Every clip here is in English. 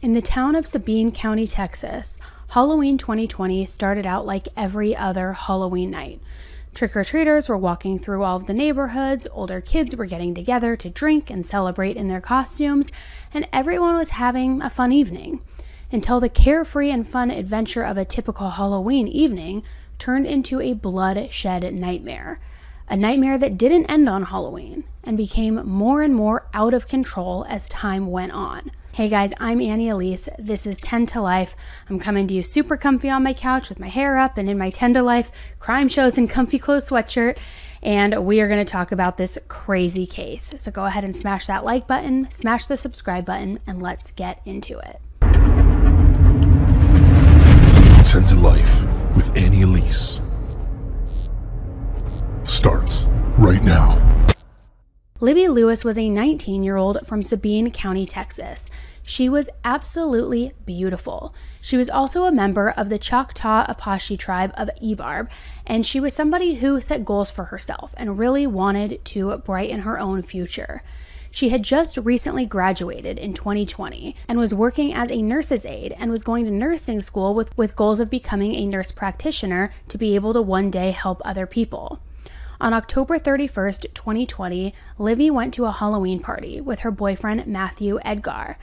In the town of Sabine County, Texas, Halloween 2020 started out like every other Halloween night. Trick-or-treaters were walking through all of the neighborhoods, older kids were getting together to drink and celebrate in their costumes, and everyone was having a fun evening. Until the carefree and fun adventure of a typical Halloween evening turned into a bloodshed nightmare. A nightmare that didn't end on Halloween and became more and more out of control as time went on. Hey guys, I'm Elise. This is 10 to Life. I'm coming to you super comfy on my couch with my hair up and in my 10 to Life crime shows and comfy clothes sweatshirt, and we are going to talk about this crazy case. So go ahead and smash that like button, smash the subscribe button, and let's get into it. 10 to Life with Elise starts right now. Livye Lewis was a 19-year-old from Sabine County, Texas. She was absolutely beautiful. She was also a member of the Choctaw Apache tribe of Ebarb, and she was somebody who set goals for herself and really wanted to brighten her own future. She had just recently graduated in 2020 and was working as a nurse's aide and was going to nursing school with goals of becoming a nurse practitioner to be able to one day help other people. On October 31st, 2020, Livye went to a Halloween party with her boyfriend, Matthew Edgar.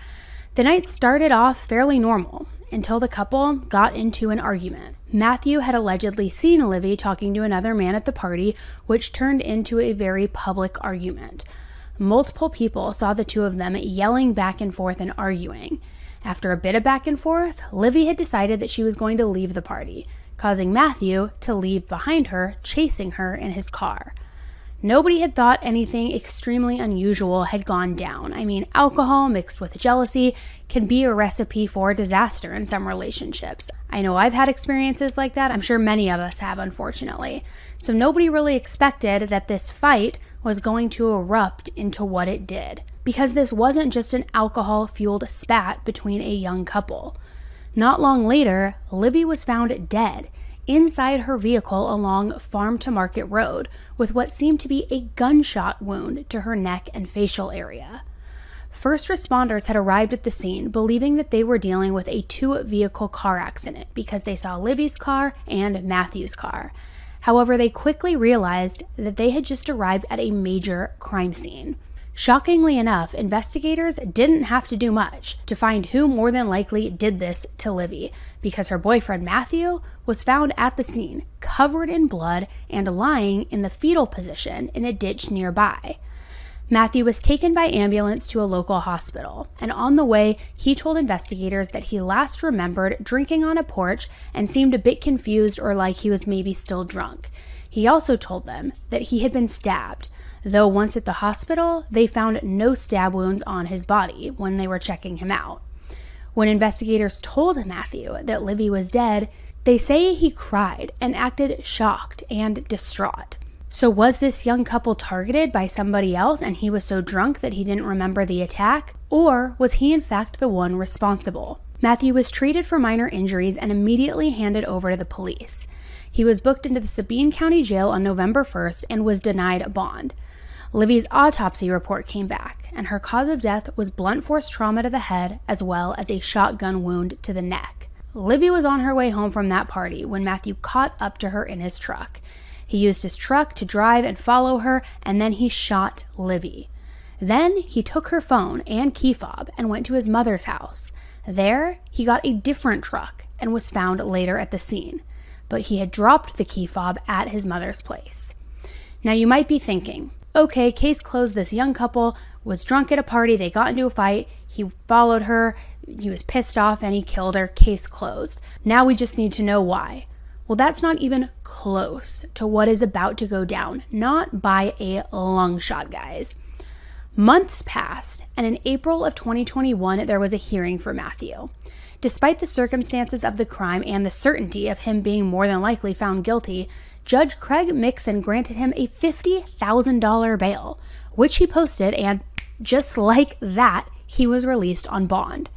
The night started off fairly normal until the couple got into an argument. Matthew had allegedly seen Livye talking to another man at the party, which turned into a very public argument. Multiple people saw the two of them yelling back and forth and arguing. After a bit of back and forth, Livye had decided that she was going to leave the party, causing Matthew to leave behind her, chasing her in his car. Nobody had thought anything extremely unusual had gone down. I mean, alcohol mixed with jealousy can be a recipe for disaster in some relationships. I know I've had experiences like that. I'm sure many of us have, unfortunately. So nobody really expected that this fight was going to erupt into what it did, because this wasn't just an alcohol-fueled spat between a young couple. Not long later, Livye was found dead inside her vehicle along Farm to Market Road with what seemed to be a gunshot wound to her neck and facial area. First responders had arrived at the scene believing that they were dealing with a two-vehicle car accident because they saw Livye's car and Matthew's car. However, they quickly realized that they had just arrived at a major crime scene. Shockingly enough, investigators didn't have to do much to find who more than likely did this to Livye, because her boyfriend Matthew was found at the scene, covered in blood and lying in the fetal position in a ditch nearby. Matthew was taken by ambulance to a local hospital, and on the way, he told investigators that he last remembered drinking on a porch and seemed a bit confused or like he was maybe still drunk. He also told them that he had been stabbed, though once at the hospital, they found no stab wounds on his body when they were checking him out. When investigators told Matthew that Livye was dead, they say he cried and acted shocked and distraught. So was this young couple targeted by somebody else and he was so drunk that he didn't remember the attack? Or was he in fact the one responsible? Matthew was treated for minor injuries and immediately handed over to the police. He was booked into the Sabine County Jail on November 1st and was denied a bond. Livye's autopsy report came back, and her cause of death was blunt force trauma to the head as well as a shotgun wound to the neck. Livye was on her way home from that party when Matthew caught up to her in his truck. He used his truck to drive and follow her, and then he shot Livye. Then he took her phone and key fob and went to his mother's house. There, he got a different truck and was found later at the scene, but he had dropped the key fob at his mother's place. Now you might be thinking, okay, case closed, this young couple was drunk at a party, they got into a fight, he followed her, he was pissed off and he killed her, case closed. Now we just need to know why. Well, that's not even close to what is about to go down, not by a long shot, guys. Months passed, and in April of 2021, there was a hearing for Matthew. Despite the circumstances of the crime and the certainty of him being more than likely found guilty, Judge Craig Mixon granted him a $50,000 bail, which he posted, and just like that, he was released on bond.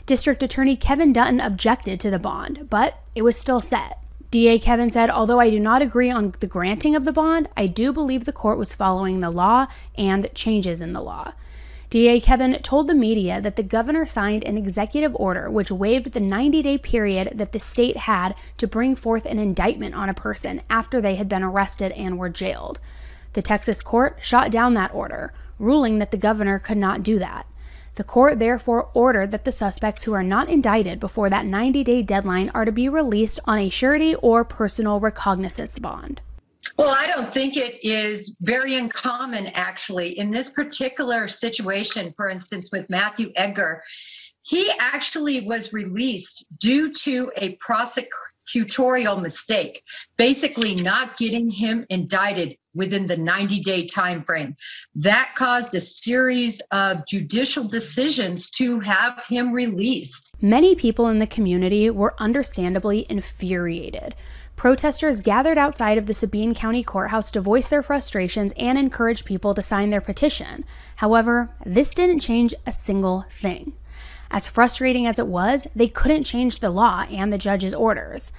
District Attorney Kevin Dutton objected to the bond, but it was still set. DA Kevin said, although I do not agree on the granting of the bond, I do believe the court was following the law and changes in the law. DA Kevin told the media that the governor signed an executive order which waived the 90-day period that the state had to bring forth an indictment on a person after they had been arrested and were jailed. The Texas court shot down that order, ruling that the governor could not do that. The court therefore ordered that the suspects who are not indicted before that 90-day deadline are to be released on a surety or personal recognizance bond. Well, I don't think it is very uncommon, actually. In this particular situation, for instance, with Matthew Edgar, he actually was released due to a prosecutorial mistake, basically not getting him indicted within the 90-day time frame. That caused a series of judicial decisions to have him released. Many people in the community were understandably infuriated. Protesters gathered outside of the Sabine County Courthouse to voice their frustrations and encourage people to sign their petition. However, this didn't change a single thing. As frustrating as it was, they couldn't change the law and the judge's orders.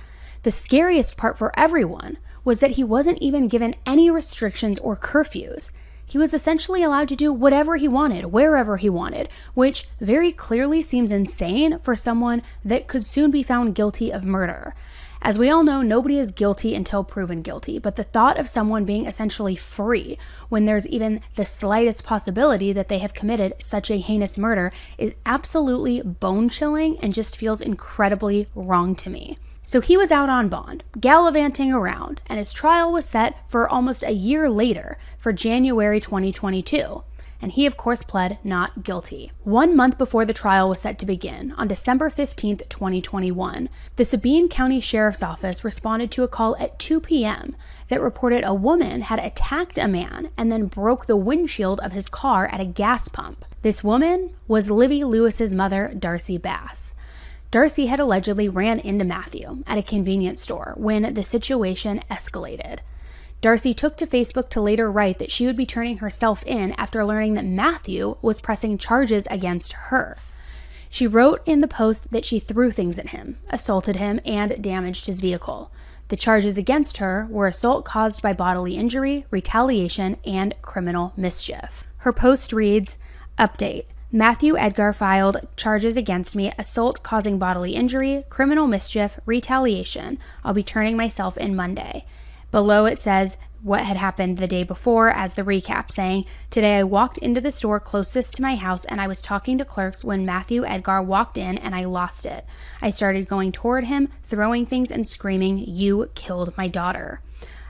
The scariest part for everyone was that he wasn't even given any restrictions or curfews. He was essentially allowed to do whatever he wanted, wherever he wanted, which very clearly seems insane for someone that could soon be found guilty of murder. As we all know, nobody is guilty until proven guilty, but the thought of someone being essentially free when there's even the slightest possibility that they have committed such a heinous murder is absolutely bone-chilling and just feels incredibly wrong to me. So he was out on bond, gallivanting around, and his trial was set for almost a year later, for January 2022. And he, of course, pled not guilty. 1 month before the trial was set to begin, on December 15th, 2021, the Sabine County Sheriff's Office responded to a call at 2 p.m. that reported a woman had attacked a man and then broke the windshield of his car at a gas pump. This woman was Livye Lewis's mother, Darcy Bass. Darcy had allegedly ran into Matthew at a convenience store when the situation escalated. Darcy took to Facebook to later write that she would be turning herself in after learning that Matthew was pressing charges against her. She wrote in the post that she threw things at him, assaulted him, and damaged his vehicle. The charges against her were assault caused by bodily injury, retaliation, and criminal mischief. Her post reads, "Update. Matthew Edgar filed charges against me, assault causing bodily injury, criminal mischief, retaliation. I'll be turning myself in Monday." Below it says what had happened the day before as the recap, saying, "Today I walked into the store closest to my house and I was talking to clerks when Matthew Edgar walked in and I lost it. I started going toward him, throwing things and screaming, 'You killed my daughter.'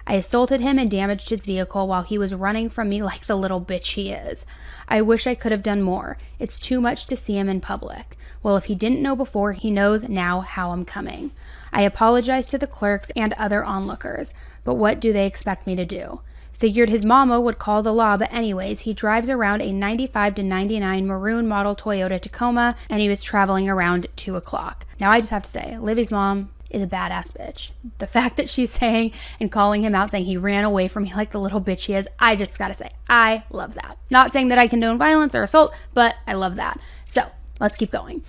I assaulted him and damaged his vehicle while he was running from me like the little bitch he is. I wish I could have done more. It's too much to see him in public. Well, if he didn't know before, he knows now how I'm coming. I apologize to the clerks and other onlookers, but what do they expect me to do? Figured his mama would call the law, but anyways, he drives around a 95 to 99 maroon model Toyota Tacoma, and he was traveling around 2 o'clock. Now, I just have to say, Livye's mom is a badass bitch. The fact that she's saying and calling him out, saying he ran away from me like the little bitch he is, I just gotta say, I love that. Not saying that I condone violence or assault, but I love that. So, let's keep going.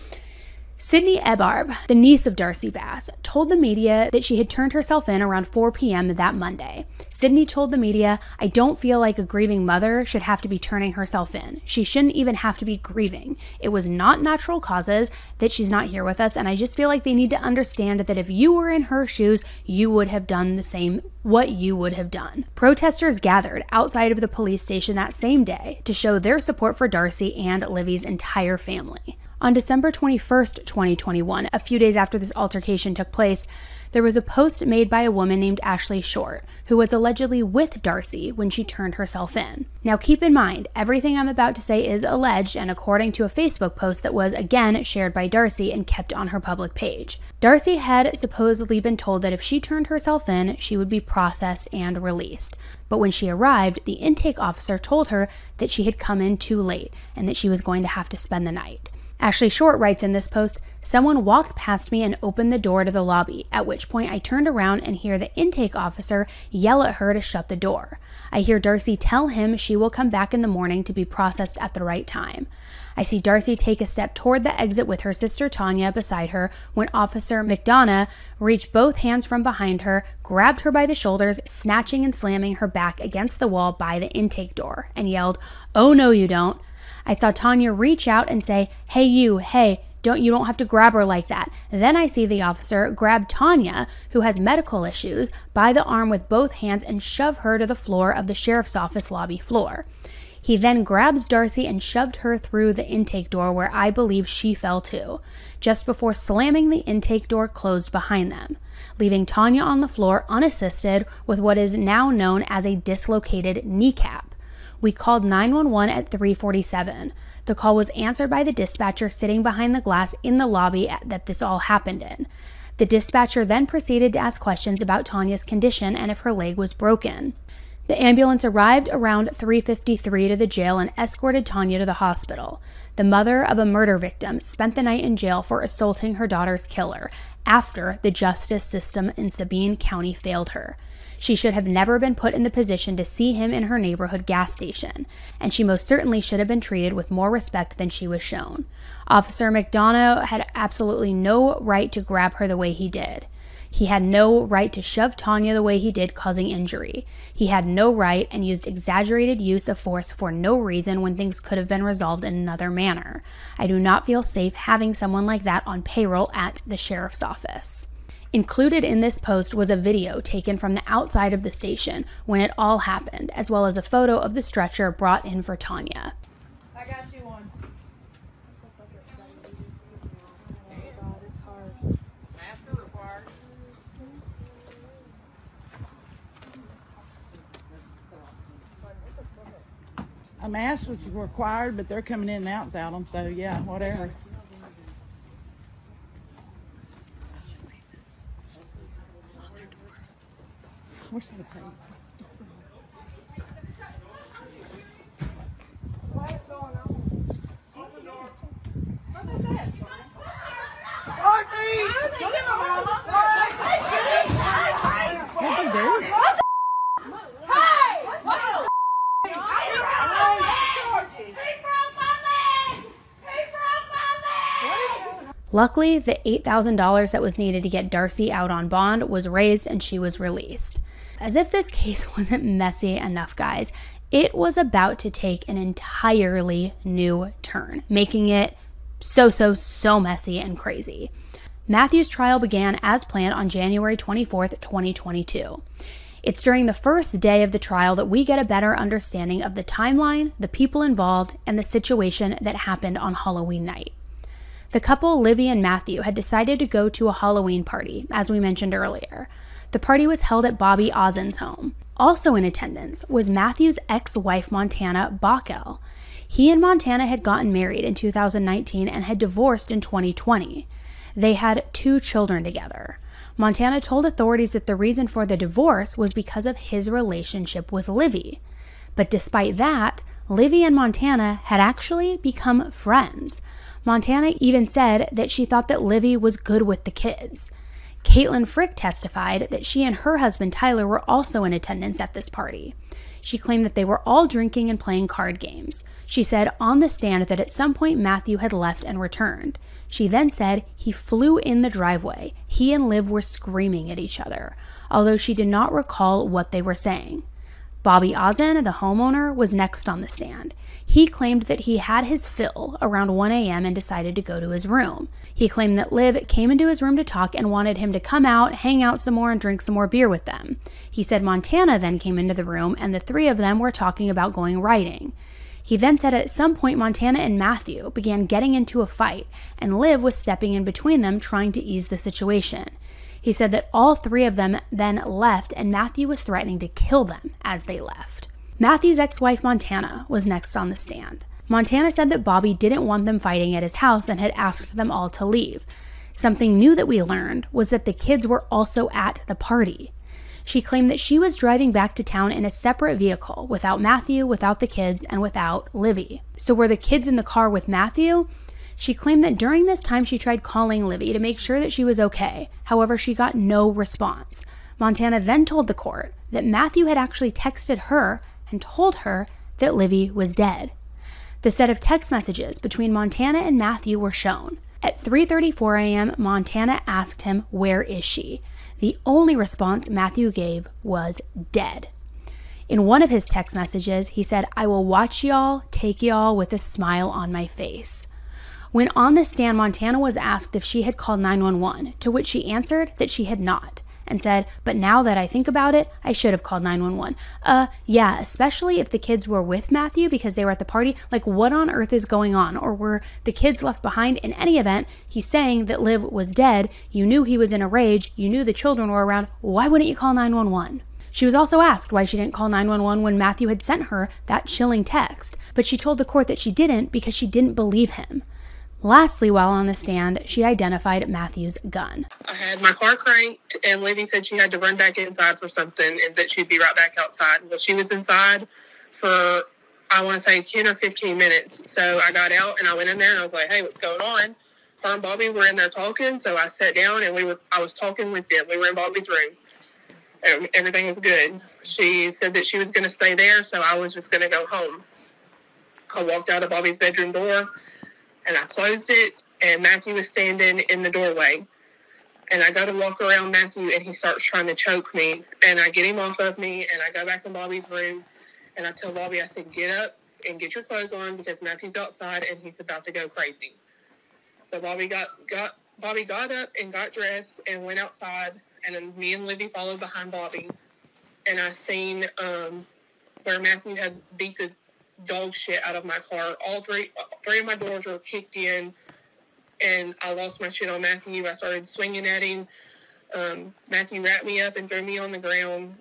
Sydney Ebarb, the niece of Darcy Bass, told the media that she had turned herself in around 4 p.m. that Monday. Sydney told the media, "I don't feel like a grieving mother should have to be turning herself in. She shouldn't even have to be grieving. It was not natural causes that she's not here with us, and I just feel like they need to understand that if you were in her shoes, you would have done the same what you would have done." Protesters gathered outside of the police station that same day to show their support for Darcy and Livye's entire family. On December 21st, 2021, a few days after this altercation took place, there was a post made by a woman named Ashley Short, who was allegedly with Darcy when she turned herself in. Now keep in mind, everything I'm about to say is alleged and according to a Facebook post that was again shared by Darcy and kept on her public page. Darcy had supposedly been told that if she turned herself in, she would be processed and released. But when she arrived, the intake officer told her that she had come in too late and that she was going to have to spend the night. Ashley Short writes in this post, "Someone walked past me and opened the door to the lobby, at which point I turned around and hear the intake officer yell at her to shut the door. I hear Darcy tell him she will come back in the morning to be processed at the right time. I see Darcy take a step toward the exit with her sister Tanya beside her when Officer McDonough reached both hands from behind her, grabbed her by the shoulders, snatching and slamming her back against the wall by the intake door, and yelled, 'Oh no you don't.' I saw Tanya reach out and say, "Hey you, hey, you don't have to grab her like that." Then I see the officer grab Tanya, who has medical issues, by the arm with both hands and shove her to the floor of the sheriff's office lobby floor. He then grabs Darcy and shoved her through the intake door, where I believe she fell too, just before slamming the intake door closed behind them, leaving Tanya on the floor unassisted with what is now known as a dislocated kneecap. We called 911 at 3:47. The call was answered by the dispatcher sitting behind the glass in the lobby that this all happened in. The dispatcher then proceeded to ask questions about Tanya's condition and if her leg was broken. The ambulance arrived around 3:53 to the jail and escorted Tanya to the hospital. The mother of a murder victim spent the night in jail for assaulting her daughter's killer after the justice system in Sabine County failed her. She should have never been put in the position to see him in her neighborhood gas station, and she most certainly should have been treated with more respect than she was shown. Officer McDonough had absolutely no right to grab her the way he did. He had no right to shove Tanya the way he did, causing injury. He had no right and used exaggerated use of force for no reason when things could have been resolved in another manner. I do not feel safe having someone like that on payroll at the sheriff's office. Included in this post was a video taken from the outside of the station when it all happened, as well as a photo of the stretcher brought in for Tanya. I got you one. A mask was required, but they're coming in and out without them, so yeah, whatever. Where's the tape? What is going on? Open the door. What is that? Dorothy! Get him, Mama! What they do? Hey! What? Luckily, the $8,000 that was needed to get Darcy out on bond was raised and she was released. As if this case wasn't messy enough, guys, it was about to take an entirely new turn, making it so messy and crazy. Matthew's trial began as planned on January 24th, 2022. It's during the first day of the trial that we get a better understanding of the timeline, the people involved, and the situation that happened on Halloween night. The couple, Livye and Matthew, had decided to go to a Halloween party, as we mentioned earlier. The party was held at Bobby Ozen's home. Also in attendance was Matthew's ex-wife, Montana Bockel. He and Montana had gotten married in 2019 and had divorced in 2020. They had 2 children together. Montana told authorities that the reason for the divorce was because of his relationship with Livye. But despite that, Livye and Montana had actually become friends. Montana even said that she thought that Livye was good with the kids. Caitlin Frick testified that she and her husband Tyler were also in attendance at this party. She claimed that they were all drinking and playing card games. She said on the stand that at some point Matthew had left and returned. She then said he flew in the driveway. He and Liv were screaming at each other, although she did not recall what they were saying. Bobby Ozen, the homeowner, was next on the stand. He claimed that he had his fill around 1 a.m. and decided to go to his room. He claimed that Liv came into his room to talk and wanted him to come out, hang out some more, and drink some more beer with them. He said Montana then came into the room and the 3 of them were talking about going riding. He then said at some point Montana and Matthew began getting into a fight and Liv was stepping in between them trying to ease the situation. He said that all 3 of them then left and Matthew was threatening to kill them as they left. Matthew's ex-wife Montana was next on the stand. Montana said that Bobby didn't want them fighting at his house and had asked them all to leave. Something new that we learned was that the kids were also at the party. She claimed that she was driving back to town in a separate vehicle, without Matthew, without the kids, and without Livye. So were the kids in the car with Matthew? She claimed that during this time she tried calling Livye to make sure that she was okay. However, she got no response. Montana then told the court that Matthew had actually texted her and told her that Livye was dead. The set of text messages between Montana and Matthew were shown. At 3:34 a.m., Montana asked him, "Where is she?" The only response Matthew gave was "dead." In one of his text messages, he said, "I will watch y'all, take y'all with a smile on my face." When on the stand, Montana was asked if she had called 911, to which she answered that she had not, and said, "But now that I think about it, I should have called 911. Yeah, especially if the kids were with Matthew because they were at the party. Like, what on earth is going on? Or were the kids left behind? In any event, he's saying that Liv was dead. You knew he was in a rage. You knew the children were around. Why wouldn't you call 911? She was also asked why she didn't call 911 when Matthew had sent her that chilling text, but she told the court that she didn't because she didn't believe him. Lastly, while on the stand, she identified Matthew's gun. I had my car cranked, and Livy said she had to run back inside for something and that she'd be right back outside. Well, she was inside for, I want to say, 10 or 15 minutes. So I got out, and I went in there, and I was like, "Hey, what's going on?" Her and Bobby were in there talking, so I sat down, and I was talking with them. We were in Bobby's room. And everything was good. She said that she was going to stay there, so I was just going to go home. I walked out of Bobby's bedroom door, and I closed it, and Matthew was standing in the doorway. And I go to walk around Matthew, and he starts trying to choke me. And I get him off of me, and I go back in Bobby's room, and I tell Bobby, I said, "Get up and get your clothes on because Matthew's outside, and he's about to go crazy." So Bobby got up and got dressed and went outside, and then me and Livy followed behind Bobby. And I seen where Matthew had beat the dog shit out of my car. All three of my doors were kicked in, and I lost my shit on Matthew. I started swinging at him. Matthew wrapped me up and threw me on the ground.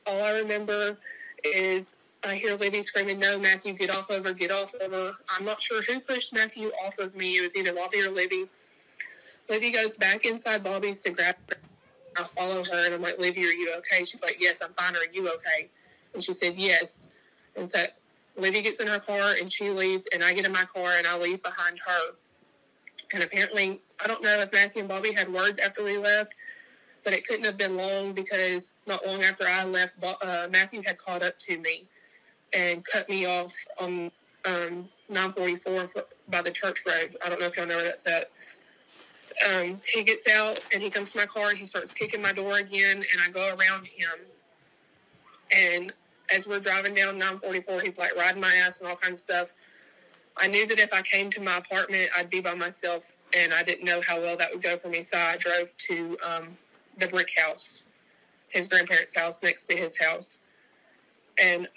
All I remember is I hear Livy screaming, "No, Matthew, get off of her, get off of her." I'm not sure who pushed Matthew off of me. It was either Bobby or Livy. Livy goes back inside Bobby's to grab her. I follow her, and I'm like, "Livy, are you okay?" She's like, "Yes, I'm fine. Are you okay?" And she said, "Yes." And so Livy gets in her car, and she leaves, and I get in my car, and I leave behind her. And apparently, I don't know if Matthew and Bobby had words after we left, but it couldn't have been long because not long after I left, Matthew had caught up to me and cut me off on 944 by the church road. I don't know if y'all know where that's at. He gets out, and he comes to my car, and he starts kicking my door again, and I go around him. And as we're driving down 944, he's, like, riding my ass and all kinds of stuff. I knew that if I came to my apartment, I'd be by myself, and I didn't know how well that would go for me, so I drove to the brick house, his grandparents' house, next to his house. And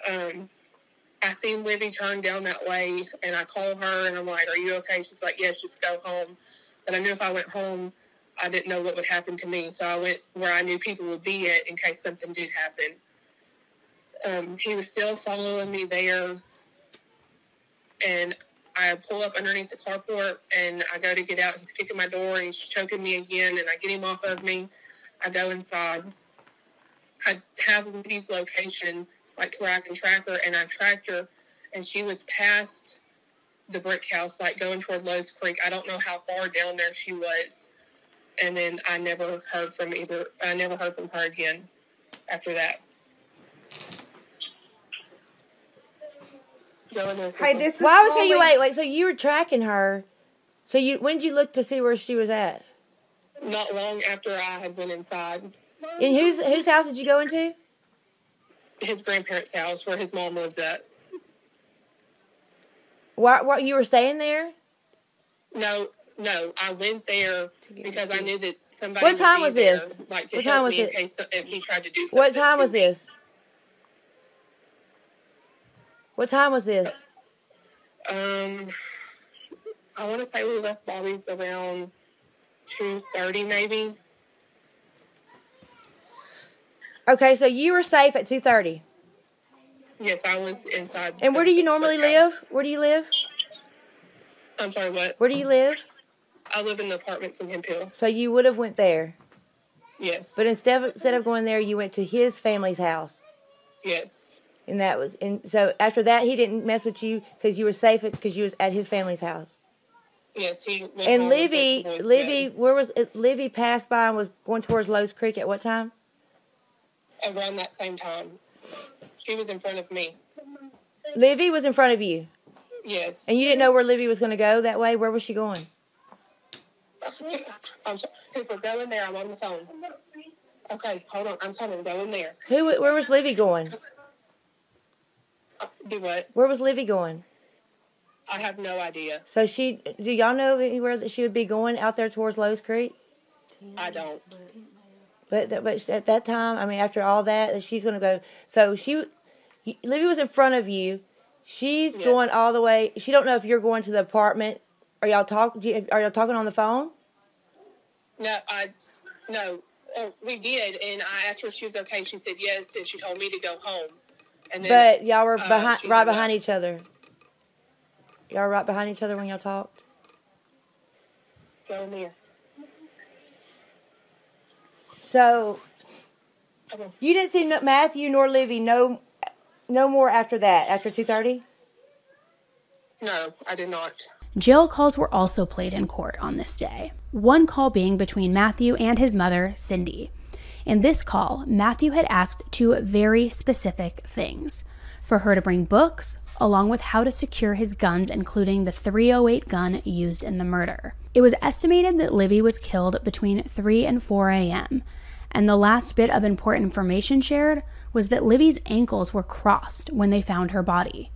I seen Livy turn down that way, and I call her, and I'm like, "Are you okay?" She's like, "Yes, just go home." But I knew if I went home, I didn't know what would happen to me. So I went where I knew people would be at in case something did happen. He was still following me there. And I pull up underneath the carport, and I go to get out. He's kicking my door, and he's choking me again. And I get him off of me. I go inside. I have Livy's location, like where I can track her. And I tracked her, and she was past the brick house, like going toward Lowe's Creek. I don't know how far down there she was. And then I never heard from her again after that. Hey, this is why was you wait? So you were tracking her. So when did you look to see where she was at? Not long after I had been inside. And whose house did you go into? His grandparents' house, where his mom lives at. What you were staying there? No, I went there because I knew that somebody. What time was there, this? like, to what help time was me it? In case if he tried to do something. What time was this? What time was this? I want to say we left Bobby's around 2:30, maybe. Okay, so you were safe at 2:30. Yes, I was inside. And where do you normally live? Where do you live? I'm sorry, what? Where do you live? I live in the apartments in Hemp Hill. So you would have went there. Yes. But instead of going there, you went to his family's house. Yes. And so after that, he didn't mess with you because you were safe because you was at his family's house. Yes, he went. And Livy, where was it? Livy passed by and was going towards Lowe's Creek at what time? Around that same time. She was in front of me. Livy was in front of you? Yes. And you didn't know where Livy was going to go that way? Where was she going? I'm sorry. People, go in there. I'm on the phone. Okay, hold on. I'm coming. Go in there. Where was Livy going? Do what? Where was Livy going? I have no idea. So do y'all know anywhere that she would be going out there towards Lowe's Creek? I don't. But at that time, I mean, after all that, she's going to go. So Livy was in front of you. She's going all the way. She don't know if you're going to the apartment. Are y'all talking on the phone? No. We did, and I asked her if she was okay. She said yes, and she told me to go home. And then, but y'all were right behind each other. Y'all were right behind each other when y'all talked? Go near. So, you didn't see Matthew nor Livy no more after that, after 2:30? No, I did not. Jail calls were also played in court on this day, one call being between Matthew and his mother, Cindy. In this call, Matthew had asked two very specific things: for her to bring books, along with how to secure his guns, including the .308 gun used in the murder. It was estimated that Livy was killed between 3 and 4 a.m., and the last bit of important information shared was that Livy's ankles were crossed when they found her body.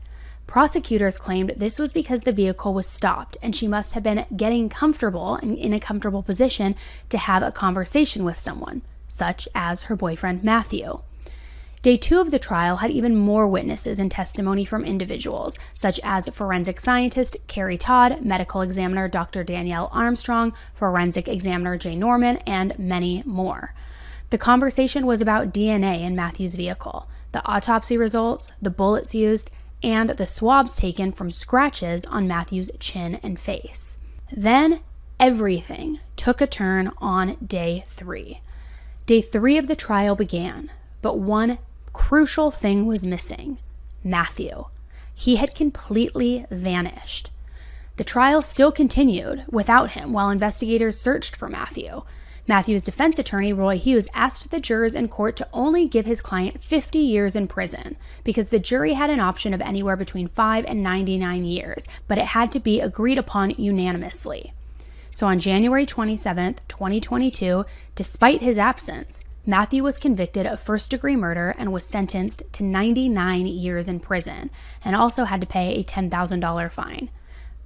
Prosecutors claimed this was because the vehicle was stopped and she must have been getting comfortable and in a comfortable position to have a conversation with someone, such as her boyfriend Matthew. Day 2 of the trial had even more witnesses and testimony from individuals, such as forensic scientist Carrie Todd, medical examiner Dr. Danielle Armstrong, forensic examiner Jay Norman, and many more. The conversation was about DNA in Matthew's vehicle, the autopsy results, the bullets used, and the swabs taken from scratches on Matthew's chin and face. Then, everything took a turn on day 3. Day 3 of the trial began, but one crucial thing was missing: Matthew. He had completely vanished. The trial still continued without him while investigators searched for Matthew. Matthew's defense attorney, Roy Hughes, asked the jurors in court to only give his client 50 years in prison because the jury had an option of anywhere between 5 and 99 years, but it had to be agreed upon unanimously. So on January 27, 2022, despite his absence, Matthew was convicted of first-degree murder and was sentenced to 99 years in prison and also had to pay a $10,000 fine.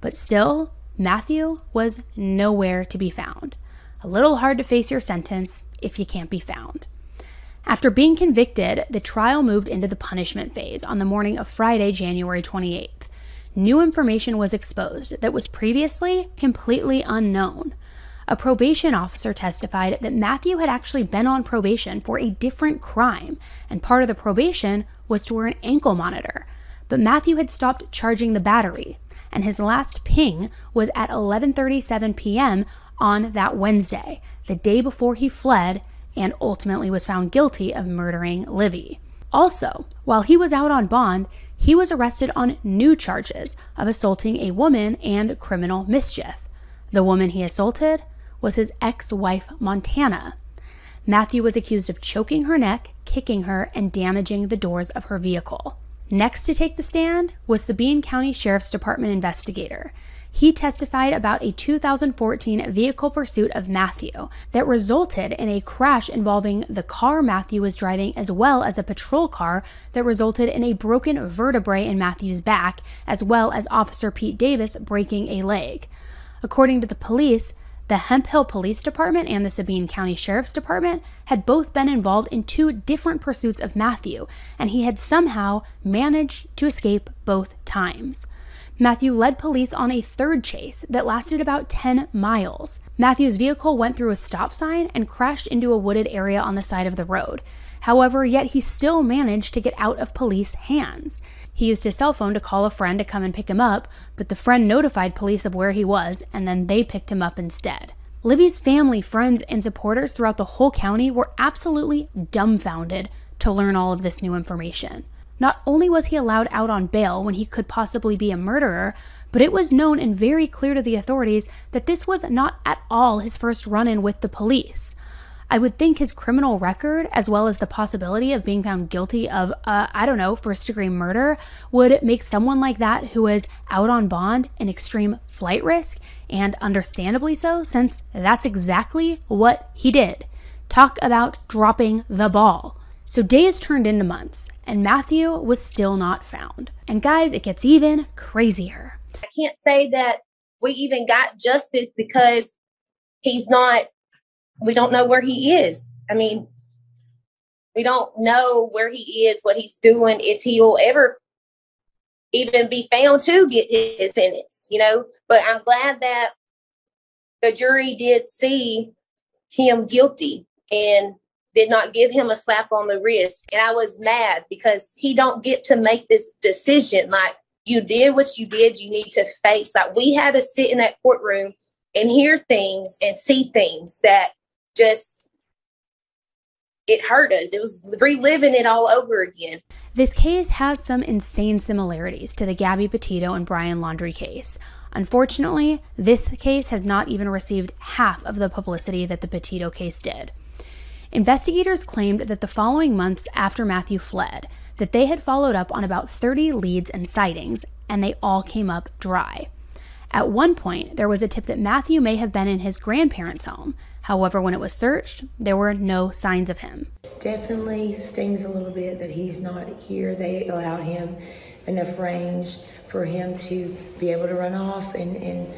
But still, Matthew was nowhere to be found. A little hard to face your sentence if you can't be found. After being convicted, the trial moved into the punishment phase on the morning of Friday, January 28th. New information was exposed that was previously completely unknown. A probation officer testified that Matthew had actually been on probation for a different crime, and part of the probation was to wear an ankle monitor. But Matthew had stopped charging the battery, and his last ping was at 11:37 p.m. on that Wednesday, the day before he fled and ultimately was found guilty of murdering Livy. Also, while he was out on bond, he was arrested on new charges of assaulting a woman and criminal mischief. The woman he assaulted was his ex-wife, Montana. Matthew was accused of choking her neck, kicking her, and damaging the doors of her vehicle. Next to take the stand was Sabine County Sheriff's Department investigator. He testified about a 2014 vehicle pursuit of Matthew that resulted in a crash involving the car Matthew was driving, as well as a patrol car that resulted in a broken vertebrae in Matthew's back, as well as Officer Pete Davis breaking a leg. According to the police, the Hemp Hill Police Department and the Sabine County Sheriff's Department had both been involved in 2 different pursuits of Matthew, and he had somehow managed to escape both times. Matthew led police on a third chase that lasted about 10 miles. Matthew's vehicle went through a stop sign and crashed into a wooded area on the side of the road. However, yet he still managed to get out of police hands. He used his cell phone to call a friend to come and pick him up, but the friend notified police of where he was, and then they picked him up instead. Livy's family, friends, and supporters throughout the whole county were absolutely dumbfounded to learn all of this new information. Not only was he allowed out on bail when he could possibly be a murderer, but it was known and very clear to the authorities that this was not at all his first run-in with the police. I would think his criminal record, as well as the possibility of being found guilty of, first-degree murder, would make someone like that who is out on bond an extreme flight risk, and understandably so, since that's exactly what he did. Talk about dropping the ball. So days turned into months, and Matthew was still not found. And guys, it gets even crazier. I can't say that we even got justice because we don't know where he is. I mean, we don't know where he is, what he's doing, if he will ever even be found to get his sentence, But I'm glad that the jury did see him guilty and did not give him a slap on the wrist. And I was mad because he don't get to make this decision. Like, you did what you did, you need to face. Like, we had to sit in that courtroom and hear things and see things that just, it hurt us. It was reliving it all over again. This case has some insane similarities to the Gabby Petito and Brian Laundrie case. Unfortunately, this case has not even received half of the publicity that the Petito case did. Investigators claimed that the following months after Matthew fled, that they had followed up on about 30 leads and sightings, and they all came up dry. At one point, there was a tip that Matthew may have been in his grandparents' home. However, when it was searched, there were no signs of him. Definitely stings a little bit that he's not here. They allowed him enough range for him to be able to run off and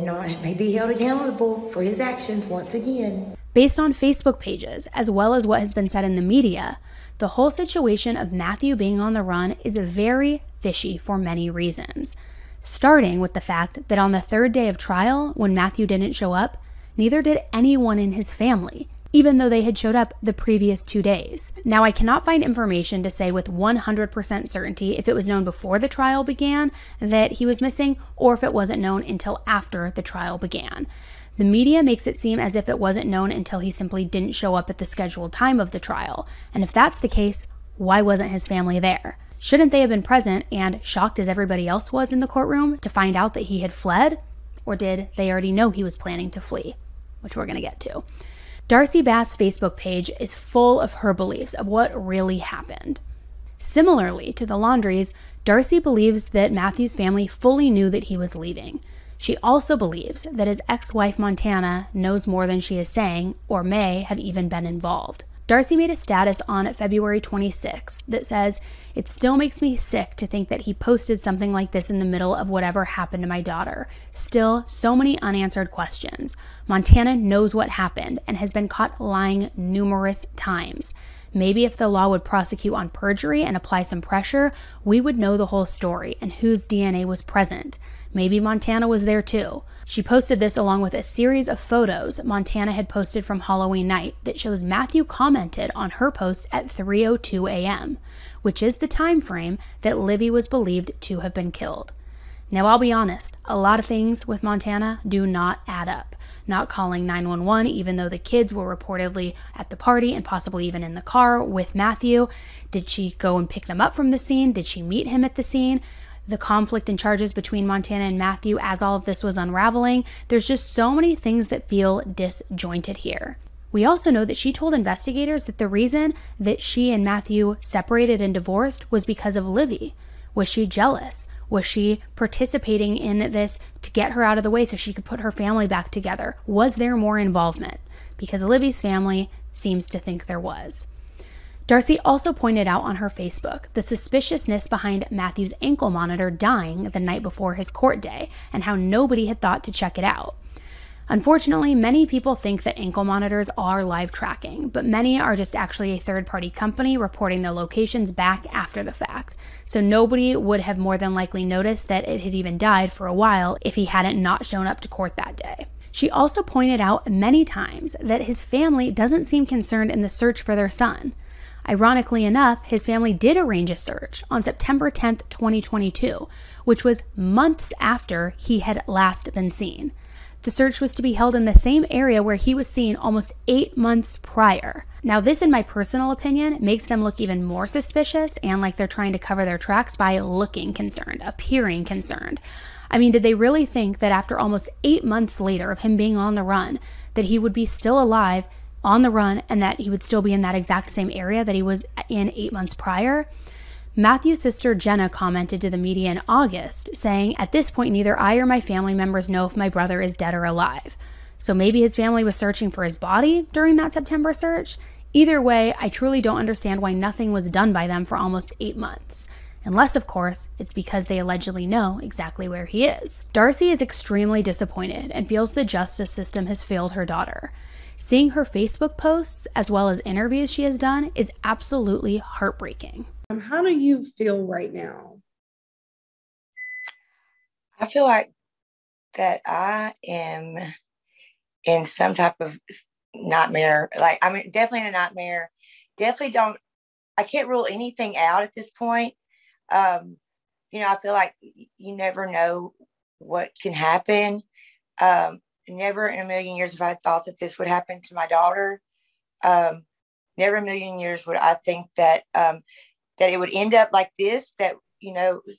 not be held accountable for his actions once again. Based on Facebook pages, as well as what has been said in the media, the whole situation of Matthew being on the run is very fishy for many reasons. Starting with the fact that on the third day of trial, when Matthew didn't show up, neither did anyone in his family, even though they had showed up the previous 2 days. Now, I cannot find information to say with 100% certainty if it was known before the trial began that he was missing or if it wasn't known until after the trial began. The media makes it seem as if it wasn't known until he simply didn't show up at the scheduled time of the trial. And if that's the case, why wasn't his family there? Shouldn't they have been present and shocked as everybody else was in the courtroom to find out that he had fled? Or did they already know he was planning to flee? Which we're going to get to. Darcy Bath's Facebook page is full of her beliefs of what really happened. Similarly to the Laundries, Darcy believes that Matthew's family fully knew that he was leaving. She also believes that his ex-wife Montana knows more than she is saying, or may have even been involved. Darcy made a status on February 26th that says, "It still makes me sick to think that he posted something like this in the middle of whatever happened to my daughter. Still, so many unanswered questions. Montana knows what happened and has been caught lying numerous times. Maybe if the law would prosecute on perjury and apply some pressure, we would know the whole story and whose DNA was present. Maybe Montana was there too." She posted this along with a series of photos Montana had posted from Halloween night that shows Matthew commented on her post at 3:02 a.m., which is the time frame that Livye was believed to have been killed. Now, I'll be honest, a lot of things with Montana do not add up. Not calling 911 even though the kids were reportedly at the party and possibly even in the car with Matthew. Did she go and pick them up from the scene? Did she meet him at the scene? The conflict and charges between Montana and Matthew as all of this was unraveling. There's just so many things that feel disjointed here. We also know that she told investigators that the reason that she and Matthew separated and divorced was because of Livye. Was she jealous? Was she participating in this to get her out of the way so she could put her family back together? Was there more involvement? Because Livye's family seems to think there was. Darcy also pointed out on her Facebook the suspiciousness behind Matthew's ankle monitor dying the night before his court day and how nobody had thought to check it out. Unfortunately, many people think that ankle monitors are live tracking, but many are just actually a third-party company reporting the locations back after the fact. So nobody would have more than likely noticed that it had even died for a while if he hadn't not shown up to court that day. She also pointed out many times that his family doesn't seem concerned in the search for their son. Ironically enough, his family did arrange a search on September 10th, 2022, which was months after he had last been seen. The search was to be held in the same area where he was seen almost 8 months prior. Now, this, in my personal opinion, makes them look even more suspicious and like they're trying to cover their tracks by looking concerned, appearing concerned. I mean, did they really think that after almost 8 months later of him being on the run, that he would be still alive on the run and that he would still be in that exact same area that he was in 8 months prior? Matthew's sister Jenna commented to the media in August, saying, "At this point, neither I or my family members know if my brother is dead or alive." So maybe his family was searching for his body during that September search? Either way, I truly don't understand why nothing was done by them for almost 8 months. Unless, of course, it's because they allegedly know exactly where he is. Darcy is extremely disappointed and feels the justice system has failed her daughter. Seeing her Facebook posts, as well as interviews she has done, is absolutely heartbreaking. How do you feel right now? I feel like that I am in some type of nightmare. Like, I mean, definitely in a nightmare. I can't rule anything out at this point. I feel like you never know what can happen. Never in a million years have I thought that this would happen to my daughter. Never in a million years would I think that that it would end up like this, that,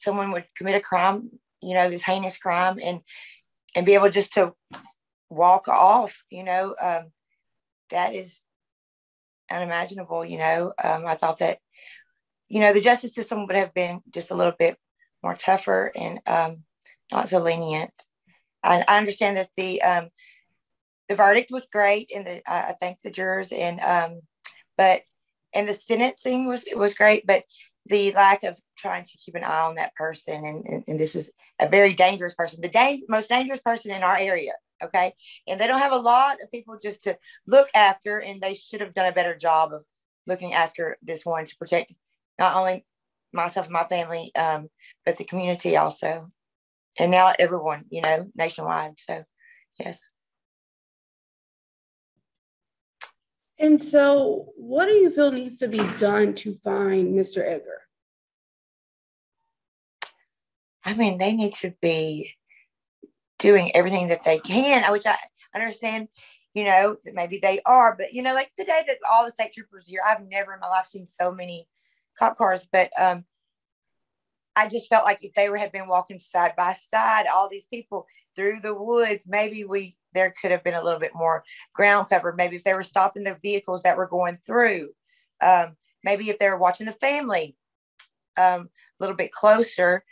someone would commit a crime, this heinous crime and be able just to walk off, that is unimaginable. I thought that, the justice system would have been just a little bit more tougher and not so lenient. I understand that the verdict was great, and I thank the jurors, and the sentencing was great, but the lack of trying to keep an eye on that person, and this is a very dangerous person, most dangerous person in our area. Okay, and they don't have a lot of people just to look after, and they should have done a better job of looking after this one to protect not only myself and my family, but the community also. And now everyone, nationwide. So, yes. And so what do you feel needs to be done to find Mr. Edgar? I mean, they need to be doing everything that they can, which I understand, that maybe they are. But, like the day that all the state troopers here, I've never in my life seen so many cop cars. But I just felt like if they had been walking side by side, all these people through the woods, maybe there could have been a little bit more ground covered. Maybe if they were stopping the vehicles that were going through, maybe if they were watching the family a little bit closer,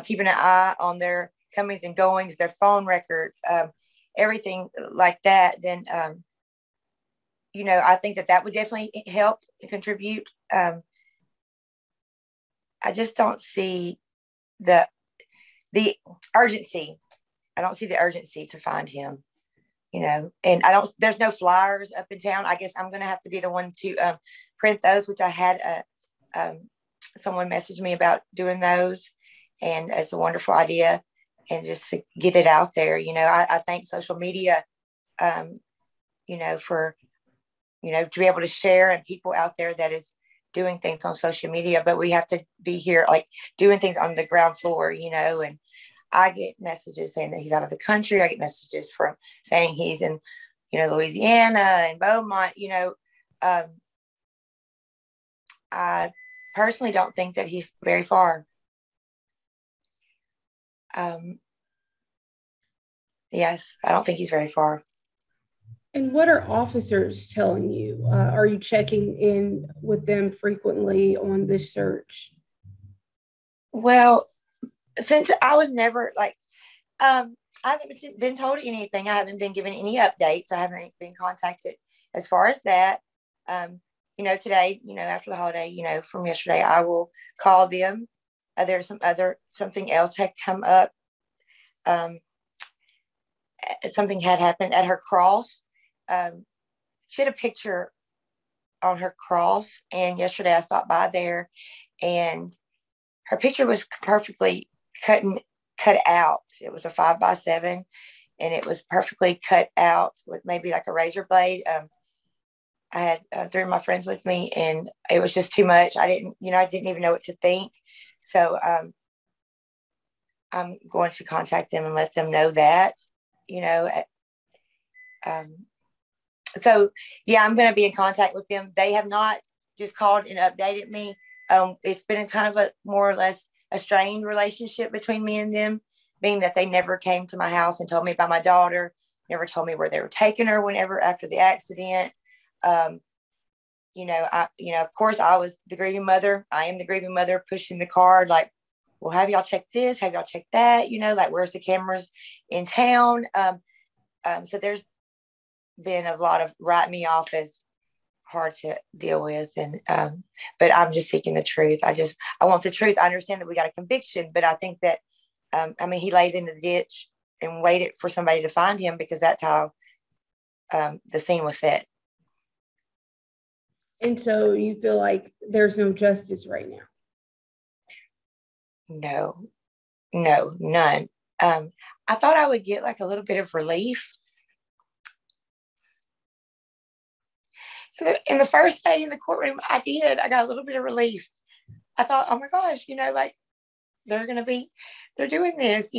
keeping an eye on their comings and goings, their phone records, everything like that, then, I think that would definitely help and contribute. I just don't see the urgency. I don't see the urgency to find him, and there's no flyers up in town. I guess I'm going to have to be the one to print those, which I had someone message me about doing those, and it's a wonderful idea, and just to get it out there. I thank social media, for, to be able to share, and people out there that is doing things on social media, but we have to be here, like doing things on the ground floor, and I get messages saying that he's out of the country. I get messages from saying he's in, Louisiana and Beaumont, I personally don't think that he's very far. Yes, I don't think he's very far. And what are officers telling you? Are you checking in with them frequently on this search? Well, since I was never I haven't been told anything. I haven't been given any updates. I haven't been contacted as far as that. Today, after the holiday, from yesterday, I will call them. There's something else had come up. Something had happened at her cross. She had a picture on her cross, and yesterday I stopped by there, and her picture was perfectly cut out. It was a 5x7, and it was perfectly cut out with maybe like a razor blade. I had 3 of my friends with me, and it was just too much. I didn't even know what to think. So I'm going to contact them and let them know that, so yeah, I'm going to be in contact with them. They have not just called and updated me. It's been a kind of a more or less a strained relationship between me and them, being that they never came to my house and told me about my daughter, never told me where they were taking her whenever after the accident. Of course I was the grieving mother. I am the grieving mother, pushing the card like, well, have y'all checked this? Have y'all checked that? Where's the cameras in town? So there's been a lot of write me off as hard to deal with. And but I'm just seeking the truth. I want the truth. I understand that we got a conviction, but I think that he laid in the ditch and waited for somebody to find him, because that's how the scene was set. And so you feel like there's no justice right now? No, none. I thought I would get like a little bit of relief. In the first day in the courtroom, I got a little bit of relief. I thought, oh my gosh, like they're doing this,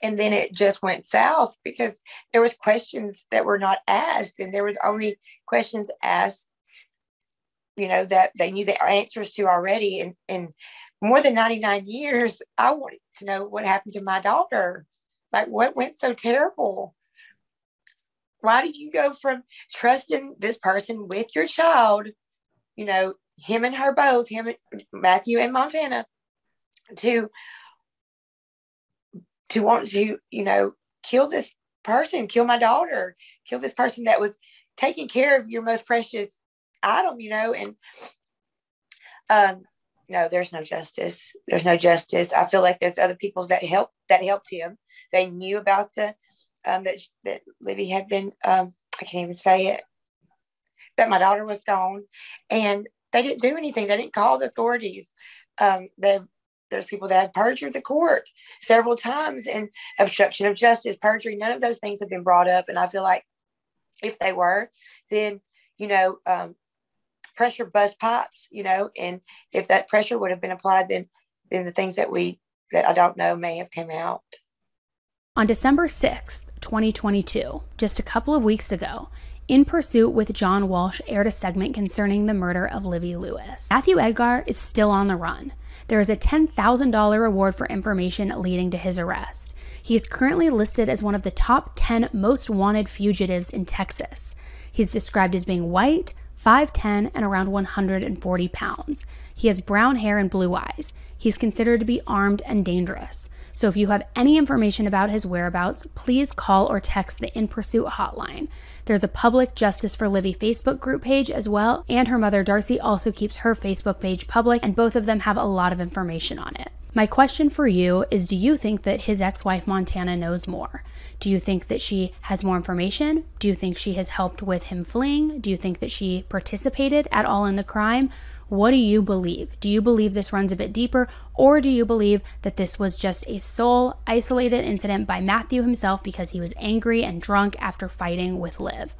and then it just went south, because there was questions that were not asked, and there was only questions asked, that they knew the answers to already. And more than 99 years, I wanted to know what happened to my daughter. Like, what went so terrible? Why did you go from trusting this person with your child, him and her both, Matthew and Montana, to want to, kill this person, kill my daughter, kill this person that was taking care of your most precious item, and no, there's no justice. There's no justice. I feel like there's other people that helped him. They knew about the that Livy had been I can't even say it, that my daughter was gone, and they didn't do anything. They didn't call the authorities. There's people that have perjured the court several times, and obstruction of justice, perjury, none of those things have been brought up. And I feel like if they were, then pressure bust pipes, and if that pressure would have been applied, then the things that I don't know may have come out. On December 6th, 2022, just a couple of weeks ago, In Pursuit with John Walsh aired a segment concerning the murder of Livye Lewis. Matthew Edgar is still on the run. There is a $10,000 reward for information leading to his arrest. He is currently listed as one of the top 10 most wanted fugitives in Texas. He's described as being white, 5'10", and around 140 pounds. He has brown hair and blue eyes. He's considered to be armed and dangerous. So if you have any information about his whereabouts, please call or text the In Pursuit hotline. There's a Public Justice for Livy Facebook group page as well, and her mother Darcy also keeps her Facebook page public, and both of them have a lot of information on it. My question for you is, do you think that his ex-wife Montana knows more? Do you think that she has more information? Do you think she has helped with him fleeing? Do you think that she participated at all in the crime? What do you believe? Do you believe this runs a bit deeper, or do you believe that this was just a sole, isolated incident by Matthew himself because he was angry and drunk after fighting with Liv?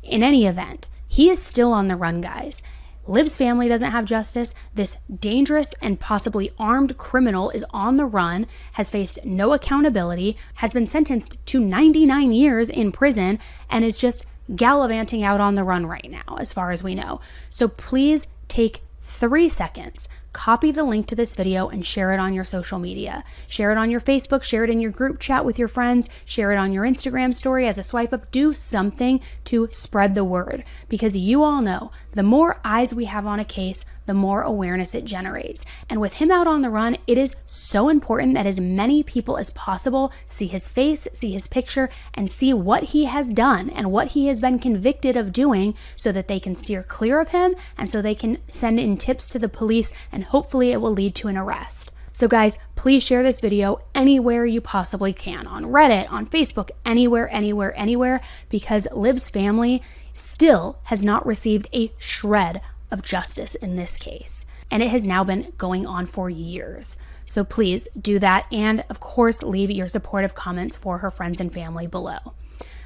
In any event, he is still on the run, guys. Liv's family doesn't have justice. This dangerous and possibly armed criminal is on the run, has faced no accountability, has been sentenced to 99 years in prison, and is just gallivanting out on the run right now, as far as we know. So please take 3 seconds, copy the link to this video and share it on your social media. Share it on your Facebook, share it in your group chat with your friends, share it on your Instagram story as a swipe up. Do something to spread the word, because you all know the more eyes we have on a case, the more awareness it generates. And with him out on the run, it is so important that as many people as possible see his face, see his picture, and see what he has done and what he has been convicted of doing, so that they can steer clear of him and so they can send in tips to the police, and hopefully it will lead to an arrest. So guys, please share this video anywhere you possibly can, on Reddit, on Facebook, anywhere, because Liv's family still has not received a shred of justice in this case. And it has now been going on for years. So please do that. And of course, leave your supportive comments for her friends and family below.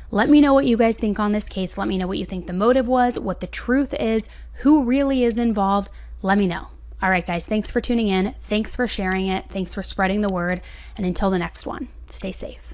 Let me know what you guys think on this case. Let me know what you think the motive was, what the truth is, who really is involved. Let me know. All right, guys, thanks for tuning in. Thanks for sharing it. Thanks for spreading the word. And until the next one, stay safe.